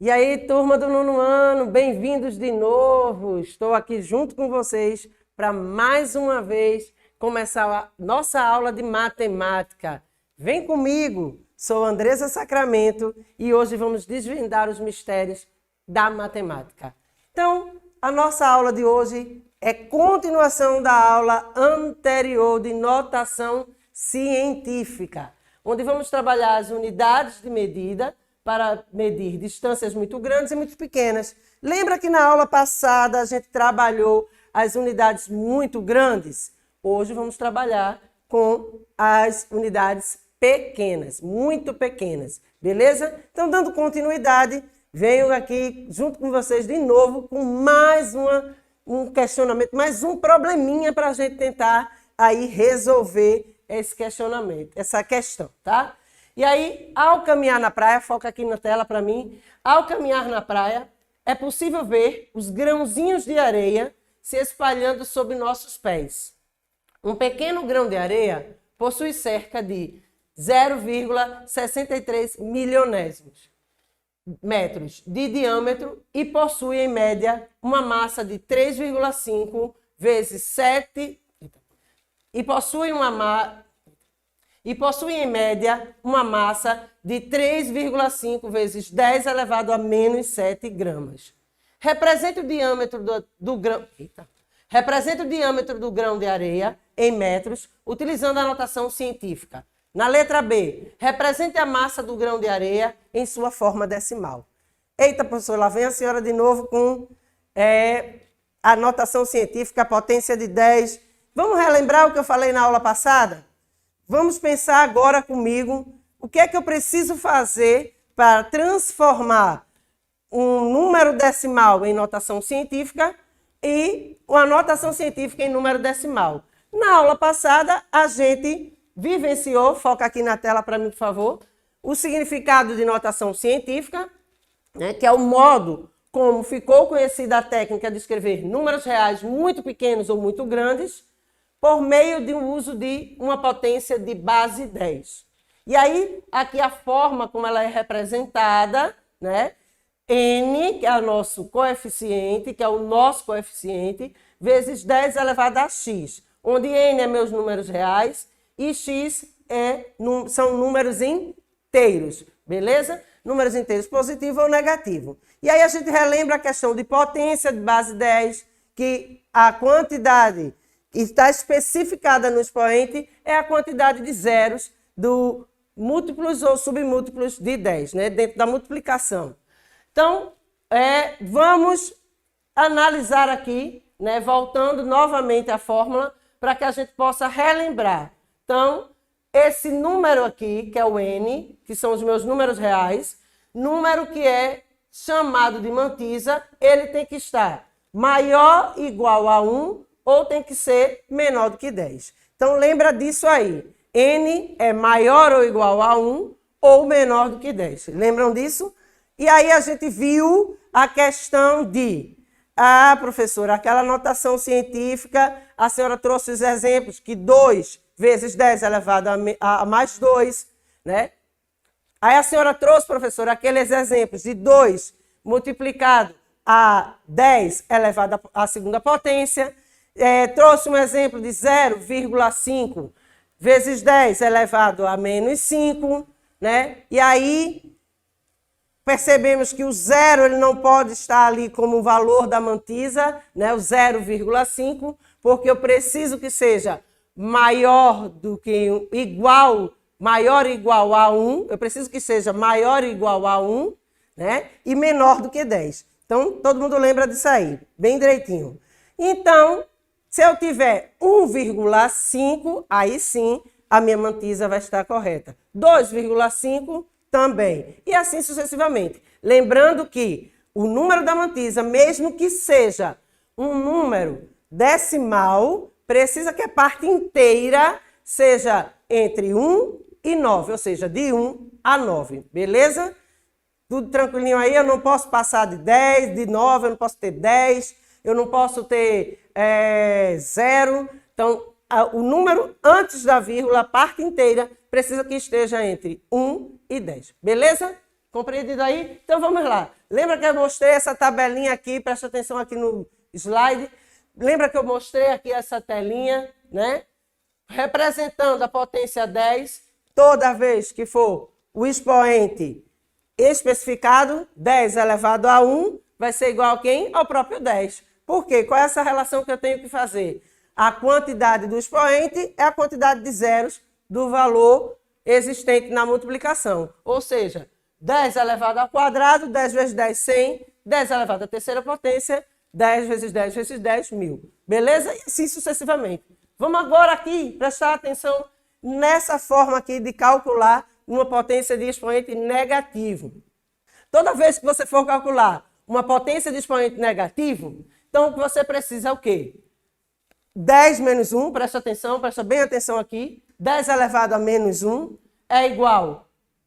E aí, turma do nono ano, bem-vindos de novo. Estou aqui junto com vocês para mais uma vez começar a nossa aula de matemática. Vem comigo, sou Andressa Sacramento e hoje vamos desvendar os mistérios da matemática. Então, a nossa aula de hoje é continuação da aula anterior de notação científica, onde vamos trabalhar as unidades de medida para medir distâncias muito grandes e muito pequenas. Lembra que na aula passada a gente trabalhou as unidades muito grandes? Hoje vamos trabalhar com as unidades pequenas, muito pequenas, beleza? Então, dando continuidade, venho aqui junto com vocês de novo com mais um questionamento, mais um probleminha para a gente tentar aí resolver esse questionamento, essa questão, tá? E aí, ao caminhar na praia, foca aqui na tela para mim, ao caminhar na praia, é possível ver os grãozinhos de areia se espalhando sob nossos pés. Um pequeno grão de areia possui cerca de 0,63 milionésimos metros de diâmetro e possui, em média, uma massa de 3,5 vezes 7... E possui em média uma massa de 3,5 vezes 10 elevado a menos 7 gramas. Representa o diâmetro do grão de areia em metros, utilizando a notação científica. Na letra B, represente a massa do grão de areia em sua forma decimal. Eita, professor, lá vem a senhora de novo com a notação científica, a potência de 10. Vamos relembrar o que eu falei na aula passada? Vamos pensar agora comigo o que é que eu preciso fazer para transformar um número decimal em notação científica e uma notação científica em número decimal. Na aula passada, a gente vivenciou, foca aqui na tela para mim, por favor, o significado de notação científica, né, que é o modo como ficou conhecida a técnica de escrever números reais muito pequenos ou muito grandes, por meio do uso de uma potência de base 10. E aí, aqui a forma como ela é representada, né? N, que é o nosso coeficiente, vezes 10 elevado a x, onde N é meus números reais e x são números inteiros, beleza? Números inteiros positivo ou negativo. E aí a gente relembra a questão de potência de base 10, que a quantidade está especificada no expoente é a quantidade de zeros do múltiplos ou submúltiplos de 10, né? Dentro da multiplicação. Então, vamos analisar aqui, né? Voltando novamente à fórmula, para que a gente possa relembrar. Então, esse número aqui, que é o N, que são os meus números reais, número que é chamado de mantisa, ele tem que estar maior ou igual a 1, ou tem que ser menor do que 10. Então, lembra disso aí. N é maior ou igual a 1 ou menor do que 10. Lembram disso? E aí a gente viu a questão de... Ah, professora, aquela notação científica, a senhora trouxe os exemplos que 2 vezes 10 elevado a mais 2, né? Aí a senhora trouxe, professora, aqueles exemplos de 2 multiplicado a 10 elevado à segunda potência. Trouxe um exemplo de 0,5 vezes 10 elevado a menos 5, né? E aí percebemos que o zero ele não pode estar ali como o valor da mantisa, né? O 0,5, porque eu preciso que seja maior ou igual a 1, eu preciso que seja maior ou igual a 1, né? E menor do que 10. Então, todo mundo lembra disso aí, bem direitinho. Então, se eu tiver 1,5, aí sim a minha mantisa vai estar correta. 2,5 também. E assim sucessivamente. Lembrando que o número da mantisa, mesmo que seja um número decimal, precisa que a parte inteira seja entre 1 e 9, ou seja, de 1 a 9. Beleza? Tudo tranquilinho aí? Eu não posso passar de 10, de 9, eu não posso ter 10, eu não posso ter 0. Então, o número antes da vírgula, a parte inteira, precisa que esteja entre 1 e 10. Beleza? Compreendido aí? Então vamos lá. Lembra que eu mostrei essa tabelinha aqui? Presta atenção aqui no slide. Lembra que eu mostrei aqui essa telinha, né? Representando a potência 10, toda vez que for o expoente especificado, 10 elevado a 1, vai ser igual a quem? Ao próprio 10. Por quê? Qual é essa relação que eu tenho que fazer? A quantidade do expoente é a quantidade de zeros do valor existente na multiplicação. Ou seja, 10 elevado ao quadrado, 10 vezes 10, 100. 10 elevado à terceira potência, 10 vezes 10 vezes 10, 1000. Beleza? E assim sucessivamente. Vamos agora aqui prestar atenção nessa forma aqui de calcular uma potência de expoente negativo. Toda vez que você for calcular uma potência de expoente negativo, então você precisa o quê? 10 menos 1, presta atenção, presta bem atenção aqui. 10 elevado a menos 1 é igual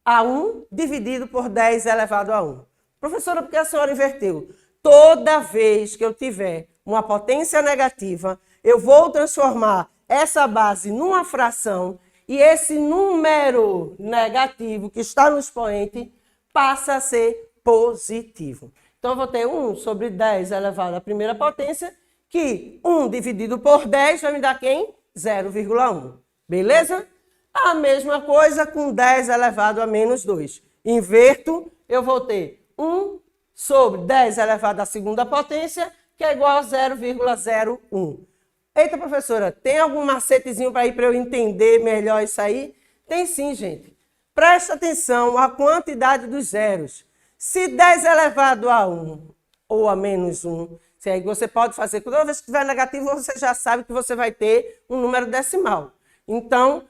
a 1 dividido por 10 elevado a 1. Professora, por que a senhora inverteu? Toda vez que eu tiver uma potência negativa, eu vou transformar essa base numa fração e esse número negativo que está no expoente passa a ser positivo. Então, eu vou ter 1 sobre 10 elevado à primeira potência, que 1 dividido por 10 vai me dar quem? 0,1. Beleza? A mesma coisa com 10 elevado a menos 2. Inverto, eu vou ter 1 sobre 10 elevado à segunda potência, que é igual a 0,01. Eita, professora, tem algum macetezinho para eu entender melhor isso aí? Tem sim, gente. Presta atenção à quantidade dos zeros. Se 10 elevado a 1 ou a menos 1, se aí você pode fazer, toda vez que tiver negativo, você já sabe que você vai ter um número decimal. Então,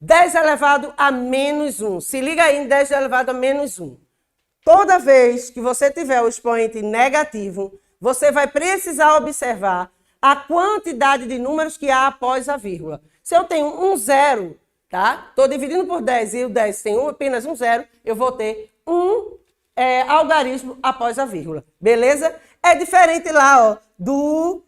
10 elevado a menos 1. Se liga aí em 10 elevado a menos 1. Toda vez que você tiver o expoente negativo, você vai precisar observar a quantidade de números que há após a vírgula. Se eu tenho um zero, tá? Estou dividindo por 10 e o 10 tem apenas um zero, eu vou ter um algarismo após a vírgula. Beleza? É diferente lá, ó, do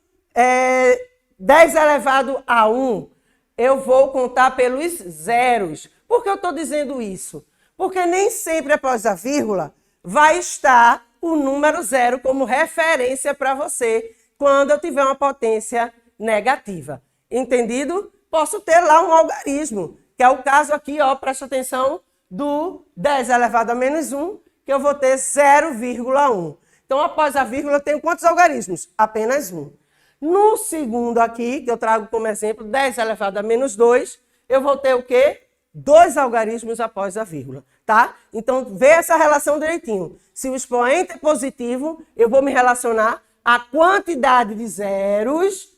10 elevado a 1. Eu vou contar pelos zeros. Por que eu estou dizendo isso? Porque nem sempre após a vírgula vai estar o número zero como referência para você quando eu tiver uma potência negativa. Entendido? Posso ter lá um algarismo, que é o caso aqui, ó, presta atenção, do 10 elevado a menos 1, que eu vou ter 0,1. Então, após a vírgula, eu tenho quantos algarismos? Apenas um. No segundo aqui, que eu trago como exemplo, 10 elevado a menos 2, eu vou ter o quê? 2 algarismos após a vírgula, tá? Então, vê essa relação direitinho. Se o expoente é positivo, eu vou me relacionar à quantidade de zeros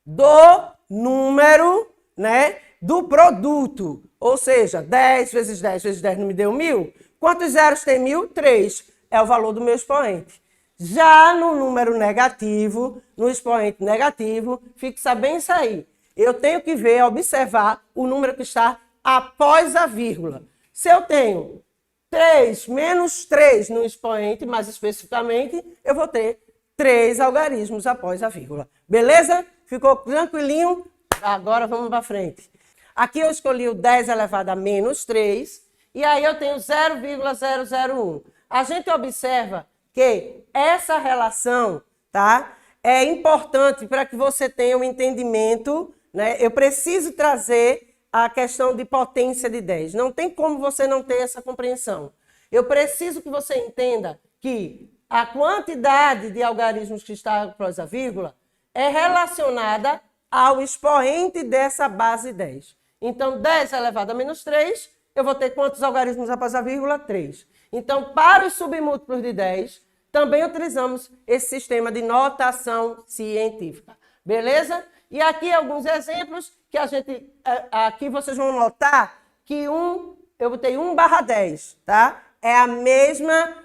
do número, né, do produto. Ou seja, 10 vezes 10 vezes 10 não me deu 1000? Quantos zeros tem 1000? 3. É o valor do meu expoente. Já no número negativo, no expoente negativo, fixa bem isso aí. Eu tenho que ver, observar o número que está após a vírgula. Se eu tenho 3 menos 3 no expoente, mais especificamente, eu vou ter 3 algarismos após a vírgula. Beleza? Ficou tranquilinho? Agora vamos para frente. Aqui eu escolhi o 10 elevado a menos 3, e aí eu tenho 0,001. A gente observa que essa relação, tá, é importante para que você tenha um entendimento, né? Eu preciso trazer a questão de potência de 10. Não tem como você não ter essa compreensão. Eu preciso que você entenda que a quantidade de algarismos que está após a vírgula é relacionada ao expoente dessa base 10. Então, 10 elevado a menos 3, eu vou ter quantos algarismos após a vírgula? 3. Então, para os submúltiplos de 10, também utilizamos esse sistema de notação científica. Beleza? E aqui alguns exemplos que a gente... Aqui vocês vão notar que eu botei 1/10, tá? É a mesma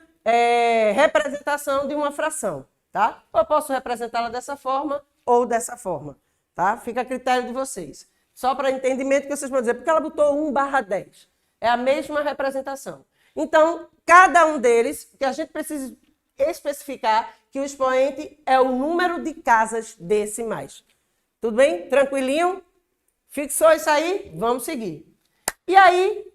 representação de uma fração, tá? Eu posso representá-la dessa forma ou dessa forma, tá? Fica a critério de vocês. Só para entendimento que vocês vão dizer, porque ela botou 1/10. É a mesma representação. Então, cada um deles, que a gente precisa especificar que o expoente é o número de casas decimais. Tudo bem? Tranquilinho? Fixou isso aí? Vamos seguir. E aí,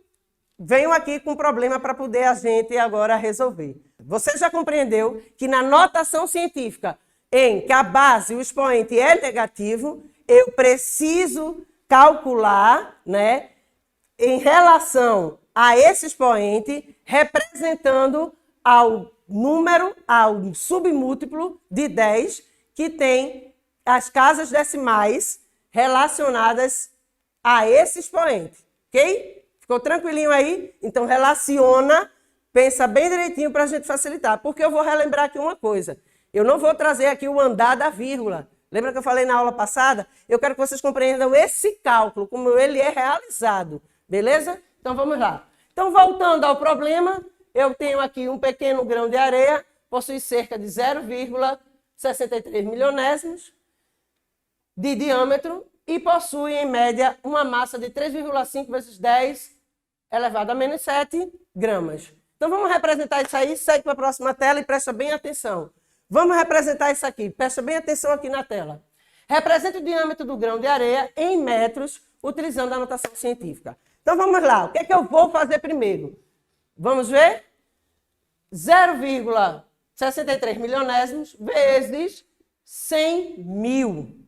venho aqui com um problema para poder a gente agora resolver. Você já compreendeu que na notação científica, em que a base, o expoente é negativo, eu preciso calcular, né, em relação a esse expoente, representando ao número, ao submúltiplo de 10, que tem as casas decimais relacionadas a esse expoente, ok? Ficou tranquilinho aí? Então, relaciona, pensa bem direitinho para a gente facilitar, porque eu vou relembrar aqui uma coisa. Eu não vou trazer aqui o andar da vírgula. Lembra que eu falei na aula passada? Eu quero que vocês compreendam esse cálculo, como ele é realizado, beleza? Então, vamos lá. Então, voltando ao problema, eu tenho aqui um pequeno grão de areia, possui cerca de 0,63 milionésimos de diâmetro e possui, em média, uma massa de 3,5 vezes 10 elevado a menos 7 gramas. Então, vamos representar isso aí, segue para a próxima tela e presta bem atenção. Vamos representar isso aqui, presta bem atenção aqui na tela. Representa o diâmetro do grão de areia em metros, utilizando a notação científica. Então, vamos lá, o que é que eu vou fazer primeiro? Vamos ver? 0,63 milionésimos vezes 100 mil.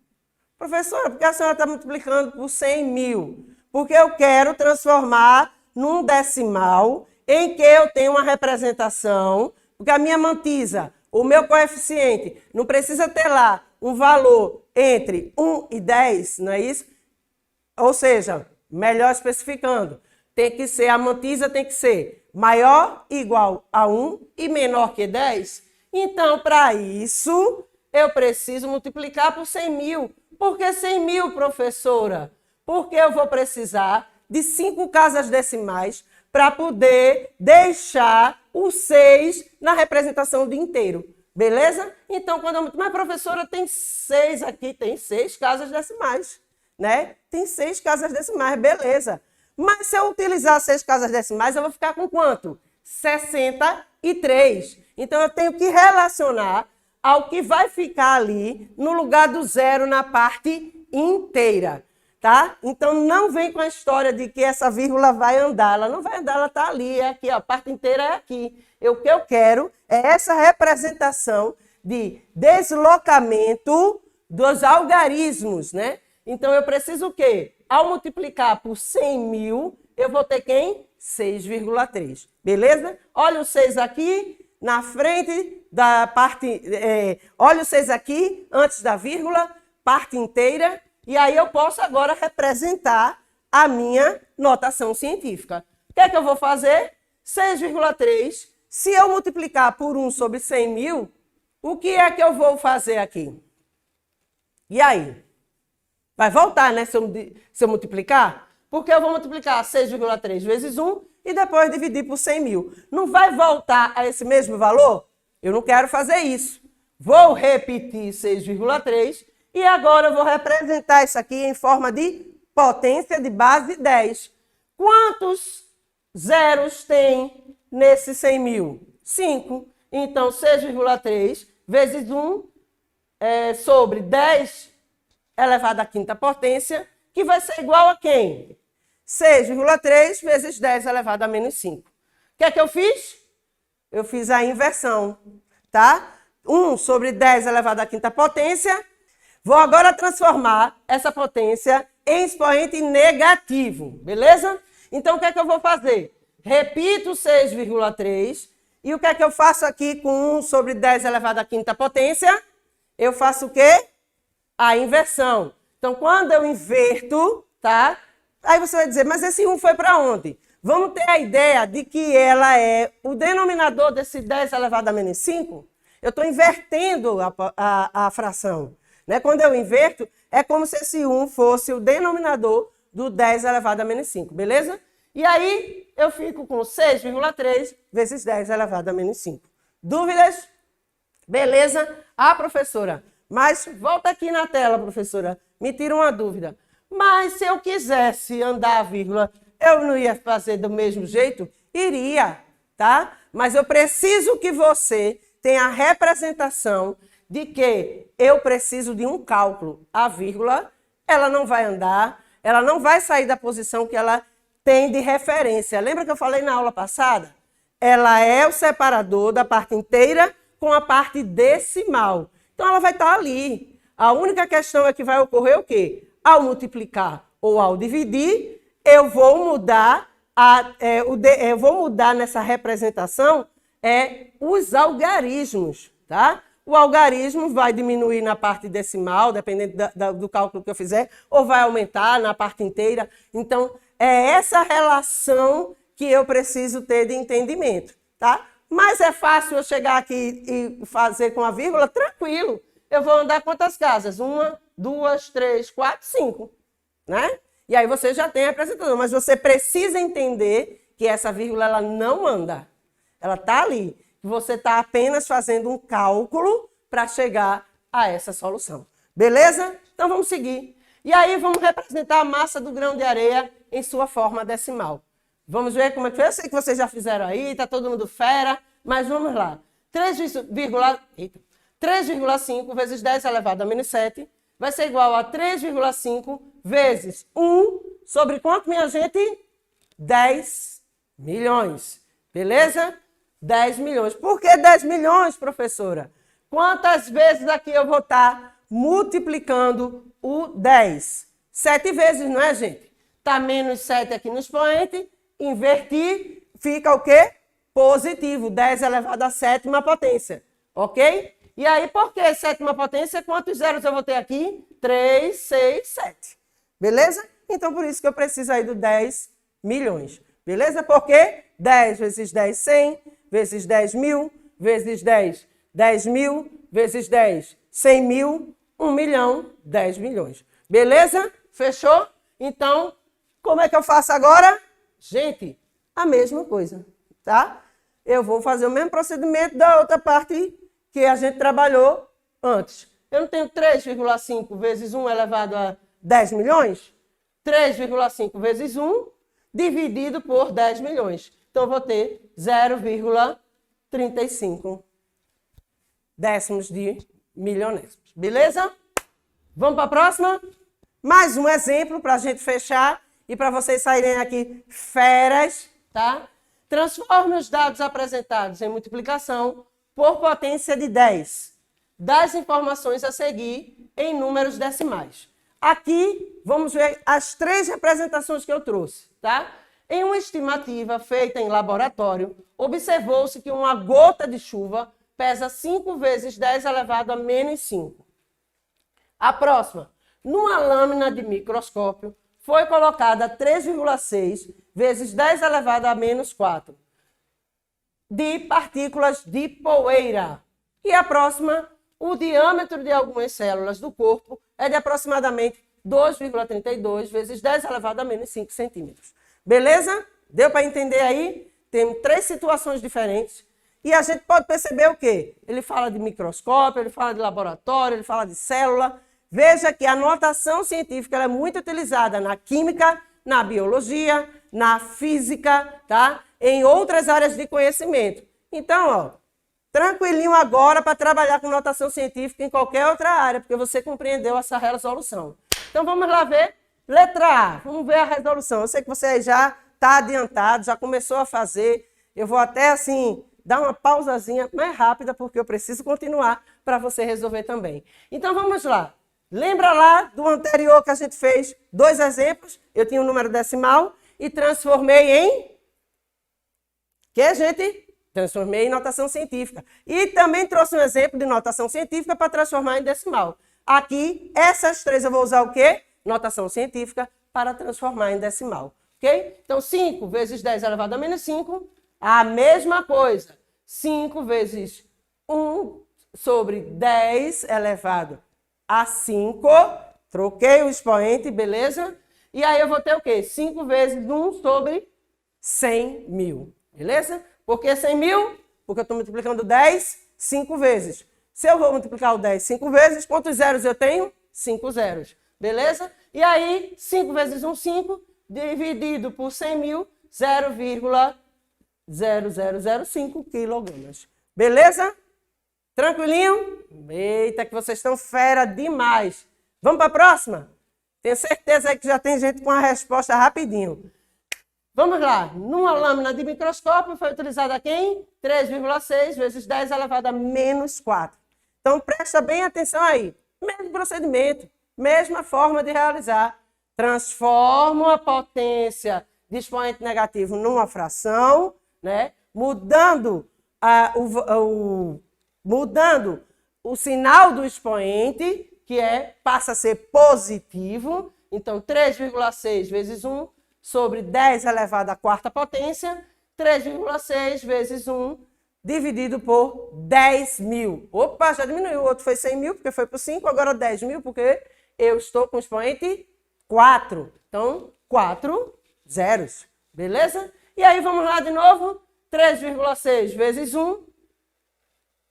Professora, por que a senhora está multiplicando por 100 mil? Porque eu quero transformar num decimal em que eu tenho uma representação, porque a minha mantisa, o meu coeficiente, não precisa ter lá um valor entre 1 e 10, não é isso? Ou seja, melhor especificando, tem que ser, a mantisa tem que ser maior ou igual a 1 e menor que 10. Então, para isso, eu preciso multiplicar por 100 mil. Por que 100 mil, professora? Porque eu vou precisar de 5 casas decimais para poder deixar o 6 na representação de inteiro. Beleza? Então, quando eu... Mas, professora, tem 6 aqui, tem 6 casas decimais, né? Tem 6 casas decimais, beleza. Mas se eu utilizar 6 casas decimais, eu vou ficar com quanto? 63. Então, eu tenho que relacionar ao que vai ficar ali no lugar do zero na parte inteira, tá? Então, não vem com a história de que essa vírgula vai andar. Ela não vai andar, ela está ali, é aqui, ó, a parte inteira é aqui. O que eu quero é essa representação de deslocamento dos algarismos, né? Então, eu preciso o quê? Ao multiplicar por 100 mil, eu vou ter quem? 6,3. Beleza? Olha o 6 aqui na frente da parte... olha o 6 aqui, antes da vírgula, parte inteira. E aí eu posso agora representar a minha notação científica. O que é que eu vou fazer? 6,3. Se eu multiplicar por 1 sobre 100 mil, o que é que eu vou fazer aqui? E aí? Vai voltar, né, se eu multiplicar? Porque eu vou multiplicar 6,3 vezes 1 e depois dividir por 100 mil. Não vai voltar a esse mesmo valor? Eu não quero fazer isso. Vou repetir 6,3 e agora eu vou representar isso aqui em forma de potência de base 10. Quantos zeros tem nesse 100 mil? 5. Então, 6,3 vezes 1 sobre 10 elevado à quinta potência, que vai ser igual a quem? 6,3 vezes 10 elevado a menos 5. O que é que eu fiz? Eu fiz a inversão, tá? 1 sobre 10 elevado à quinta potência. Vou agora transformar essa potência em expoente negativo, beleza? Então, o que é que eu vou fazer? Repito 6,3 e o que é que eu faço aqui com 1 sobre 10 elevado à quinta potência? Eu faço o quê? A inversão. Então, quando eu inverto, tá? Aí você vai dizer, mas esse 1 foi para onde? Vamos ter a ideia de que ela é o denominador desse 10 elevado a menos 5. Eu estou invertendo a fração. Né? Quando eu inverto, é como se esse 1 fosse o denominador do 10 elevado a menos 5, beleza? E aí, eu fico com 6,3 vezes 10 elevado a menos 5. Dúvidas? Beleza? Ah, professora, mas volta aqui na tela, professora, me tira uma dúvida. Mas se eu quisesse andar a vírgula, eu não ia fazer do mesmo jeito? Iria, tá? Mas eu preciso que você tenha a representação de que eu preciso de um cálculo. A vírgula, ela não vai andar, ela não vai sair da posição que ela tem de referência. Lembra que eu falei na aula passada? Ela é o separador da parte inteira com a parte decimal. Então, ela vai estar ali. A única questão é que vai ocorrer o quê? Ao multiplicar ou ao dividir, eu vou mudar, nessa representação os algarismos, tá? O algarismo vai diminuir na parte decimal, dependendo do cálculo que eu fizer, ou vai aumentar na parte inteira. Então, é essa relação que eu preciso ter de entendimento, tá? Mas é fácil eu chegar aqui e fazer com a vírgula? Tranquilo. Eu vou andar quantas casas? 1, 2, 3, 4, 5, né? E aí você já tem a representação, mas você precisa entender que essa vírgula ela não anda. Ela está ali. Você está apenas fazendo um cálculo para chegar a essa solução. Beleza? Então vamos seguir. E aí vamos representar a massa do grão de areia em sua forma decimal. Vamos ver como é que foi? Eu sei que vocês já fizeram aí, está todo mundo fera, mas vamos lá. 3,5 vezes 10 elevado a menos 7 vai ser igual a 3,5 vezes 1 sobre quanto, minha gente? 10 milhões. Beleza? 10 milhões. Por que 10 milhões, professora? Quantas vezes aqui eu vou estar multiplicando o 10? 7 vezes, não é, gente? Está menos 7 aqui no expoente, invertir, fica o quê? Positivo, 10 elevado à sétima potência, ok? E aí, por que sétima potência? Quantos zeros eu vou ter aqui? 3, 6, 7. Beleza? Então, por isso que eu preciso aí do 10 milhões. Beleza? Porque 10 vezes 10, 100, vezes 10 mil, vezes 10, 10 mil, vezes 10, 100 mil, 1 milhão, 10 milhões. Beleza? Fechou? Então, como é que eu faço agora? Gente, a mesma coisa, tá? Eu vou fazer o mesmo procedimento da outra parte que a gente trabalhou antes. Eu não tenho 3,5 vezes 1 elevado a 10 milhões? 3,5 vezes 1 dividido por 10 milhões. Então, eu vou ter 0,35 décimos de milionésimos. Beleza? Vamos para a próxima? Mais um exemplo para a gente fechar e para vocês saírem aqui feras, tá? Transforme os dados apresentados em multiplicação por potência de 10 das informações a seguir em números decimais. Aqui, vamos ver as 3 representações que eu trouxe, tá? Em uma estimativa feita em laboratório, observou-se que uma gota de chuva pesa 5 vezes 10 elevado a menos 5. A próxima, numa lâmina de microscópio, foi colocada 3,6 vezes 10 elevado a menos 4 de partículas de poeira. E a próxima, o diâmetro de algumas células do corpo é de aproximadamente 2,32 vezes 10 elevado a menos 5 centímetros. Beleza? Deu para entender aí? Tem 3 situações diferentes. E a gente pode perceber o quê? Ele fala de microscópio, ele fala de laboratório, ele fala de célula. Veja que a notação científica ela é muito utilizada na química, na biologia, na física, tá? Em outras áreas de conhecimento. Então, ó, tranquilinho agora para trabalhar com notação científica em qualquer outra área, porque você compreendeu essa resolução. Então, vamos lá ver. Letra A, vamos ver a resolução. Eu sei que você já está adiantado, já começou a fazer. Eu vou até, assim, dar uma pausazinha mais rápida, porque eu preciso continuar para você resolver também. Então, vamos lá. Lembra lá do anterior que a gente fez 2 exemplos? Eu tinha um número decimal e transformei em... Que, gente? Transformei em notação científica. E também trouxe um exemplo de notação científica para transformar em decimal. Aqui, essas 3 eu vou usar o quê? Notação científica para transformar em decimal. Ok? Então, 5 vezes 10 elevado a menos 5, a mesma coisa. 5 vezes 1 sobre 10 elevado a 5. Troquei o expoente, beleza? E aí eu vou ter o quê? 5 vezes 1 sobre 100 mil. Beleza? Por que 100 mil? Porque eu estou multiplicando 10 5 vezes. Se eu vou multiplicar o 10 5 vezes, quantos zeros eu tenho? 5 zeros. Beleza? E aí, 5 vezes 1, 5, dividido por 100 mil, 0,0005 quilogramas. Beleza? Tranquilinho? Eita, que vocês estão fera demais. Vamos para a próxima? Tenho certeza que já tem gente com a resposta rapidinho. Vamos lá. Numa lâmina de microscópio foi utilizada quem? 3,6 vezes 10 elevado a menos 4. Então, presta bem atenção aí. Mesmo procedimento, mesma forma de realizar. Transformo a potência de expoente negativo numa fração, né? Mudando o sinal do expoente, que passa a ser positivo. Então, 3,6 vezes 1 sobre 10 elevado à quarta potência, 3,6 vezes 1 dividido por 10.000. Opa, já diminuiu. O outro foi 100.000, porque foi por 5, agora 10.000, porque eu estou com o expoente 4. Então, 4 zeros. Beleza? E aí, vamos lá de novo. 3,6 vezes 1,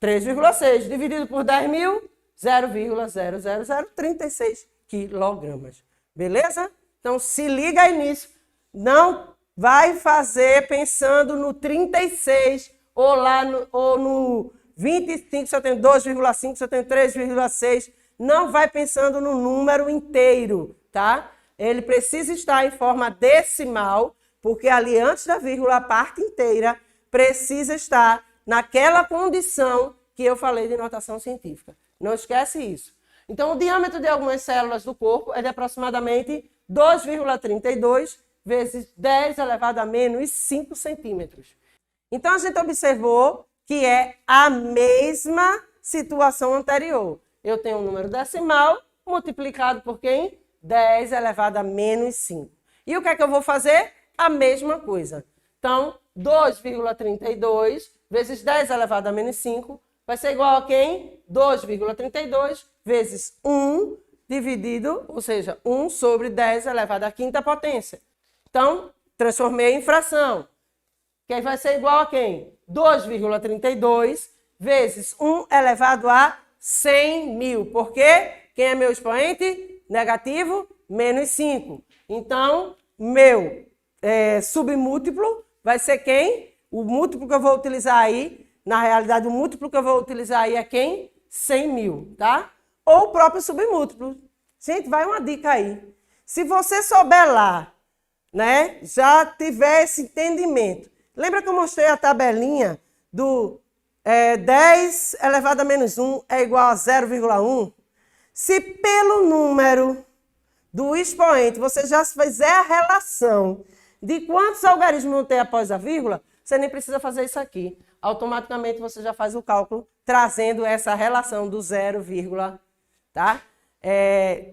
3,6 dividido por 10.000, 0,0036 quilogramas. Beleza? Então, se liga aí nisso. Não vai fazer pensando no 36 ou no 25, se eu tenho 2,5, se eu tenho 3,6. Não vai pensando no número inteiro, tá? Ele precisa estar em forma decimal, porque ali antes da vírgula, a parte inteira precisa estar naquela condição que eu falei de notação científica. Não esquece isso. Então, o diâmetro de algumas células do corpo é de aproximadamente 2,32 vezes 10 elevado a menos 5 centímetros. Então, a gente observou que é a mesma situação anterior. Eu tenho um número decimal multiplicado por quem? 10 elevado a menos 5. E o que é que eu vou fazer? A mesma coisa. Então, 2,32 vezes 10 elevado a menos 5 vai ser igual a quem? 2,32 vezes 1 dividido, ou seja, 1 sobre 10 elevado à quinta potência. Então, transformei em fração. Que vai ser igual a quem? 2,32 vezes 1 elevado a 100.000. Por quê? Quem é meu expoente? Negativo, menos 5. Então, meu submúltiplo vai ser quem? O múltiplo que eu vou utilizar aí, na realidade, o múltiplo que eu vou utilizar aí é quem? 100.000, tá? Ou o próprio submúltiplo. Gente, vai uma dica aí. Se você souber lá, né, já tiver esse entendimento. Lembra que eu mostrei a tabelinha do 10 elevado a menos 1 é igual a 0,1? Se pelo número do expoente você já fizer a relação de quantos algarismos não tem após a vírgula, você nem precisa fazer isso aqui. Automaticamente você já faz o cálculo trazendo essa relação do 0, tá?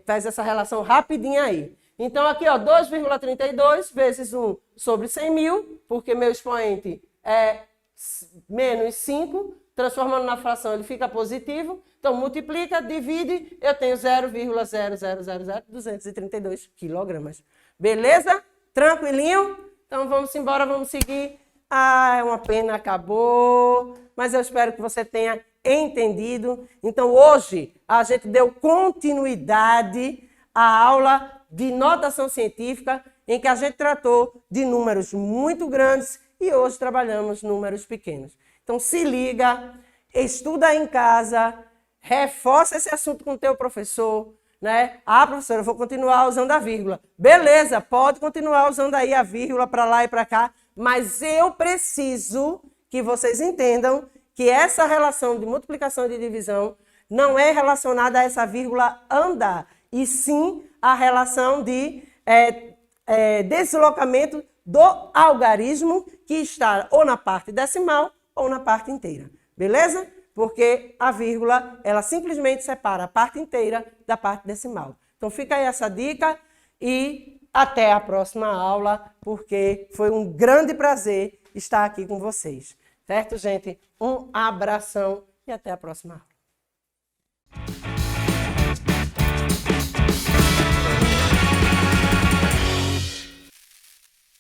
Faz essa relação rapidinho aí. Então, aqui, ó, 2,32 vezes 1 sobre 100.000, porque meu expoente é menos 5, transformando na fração ele fica positivo. Então, multiplica, divide, eu tenho 0,0000232 quilogramas. Beleza? Tranquilinho? Então, vamos embora, vamos seguir. Ah, é uma pena, acabou. Mas eu espero que você tenha entendido. Então, hoje, a gente deu continuidade à aula de notação científica, em que a gente tratou de números muito grandes e hoje trabalhamos números pequenos. Então, se liga, estuda em casa, reforça esse assunto com o teu professor, né? Ah, professora, eu vou continuar usando a vírgula. Beleza, pode continuar usando aí a vírgula para lá e para cá, mas eu preciso que vocês entendam que essa relação de multiplicação e de divisão não é relacionada a essa vírgula andar, e sim a relação de deslocamento do algarismo que está ou na parte decimal ou na parte inteira. Beleza? Porque a vírgula, ela simplesmente separa a parte inteira da parte decimal. Então fica aí essa dica e até a próxima aula, porque foi um grande prazer estar aqui com vocês. Certo, gente? Um abração e até a próxima aula.